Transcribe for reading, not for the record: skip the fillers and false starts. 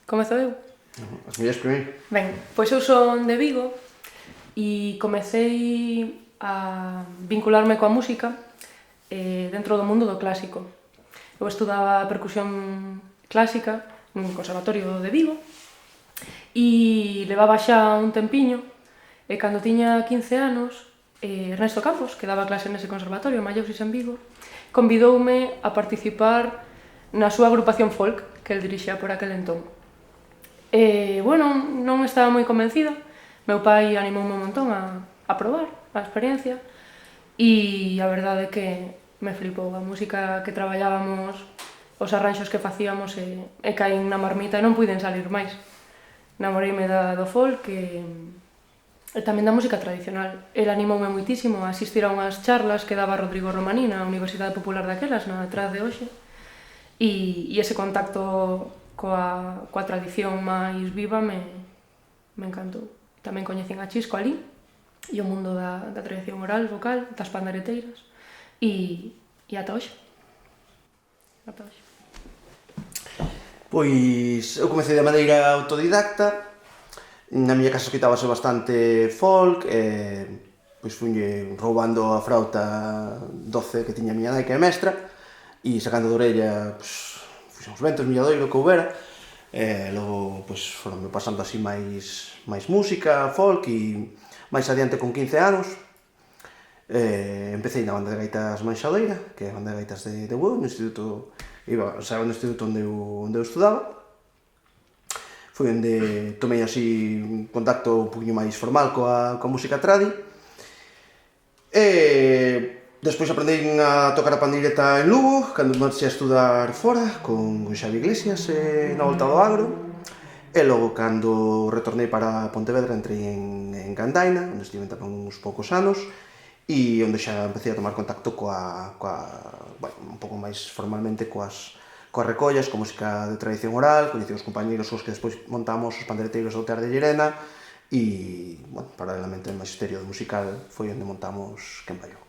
Comezo eu? As mulleres primeiro. Ben, pois eu son de Vigo e comecei a vincularme coa música dentro do mundo do clásico. Eu estudaba percusión clásica nun conservatorio de Vigo e levaba xa un tempiño e cando tiña 15 anos Ernesto Campos, que daba clase nese conservatorio, Malleusis en Vigo, convidoume a participar na súa agrupación folk que el dirixía por aquel entón. Bueno, non estaba moi convencida. Meu pai animoume un montón a probar a experiencia e a verdade é que me flipou a música que traballábamos, os arranxos que facíamos e caín na marmita e non puiden salir máis. Namoreime do folk e tamén da música tradicional. El animoume moitísimo a asistir a unhas charlas que daba Rodrigo Romaní na Universidade Popular daquelas, na Traz de hoxe, e ese contacto coa tradición máis viva me encantou. Tamén coñecín a Chisco ali e o mundo da tradición oral, vocal, das pandereteiras e ata hoxe. Ata hoxe. Pois eu comecei de maneira autodidacta. Na miña casa escoitábase bastante folk pois funlle roubando a frauta doce que tiña a miña nai que é mestra e sacando de orella uns ventos, milladoiro que houbera logo pois foronme pasando así máis música, folk e máis adiante con 15 anos empecé na banda de gaitas Manxadeira, que é a banda de gaitas de Bueu, no instituto no instituto onde eu estudaba. Foi onde tomei así un contacto un poquinho máis formal coa música tradi despois aprendín a tocar a pandeireta en Lugo cando marchei a estudar fora con Xavi Iglesias na volta do agro e logo cando retornei para Pontevedra entrei en Candaina onde estive tamén uns poucos anos e onde xa empecé a tomar contacto un pouco máis formalmente coas recollas, coa música de tradición oral, coñecí os compañeiros cos que despois montamos os pandereteiros do Tear de Llerena e, paralelamente, o magisterio musical foi onde montamos Quen Ballou.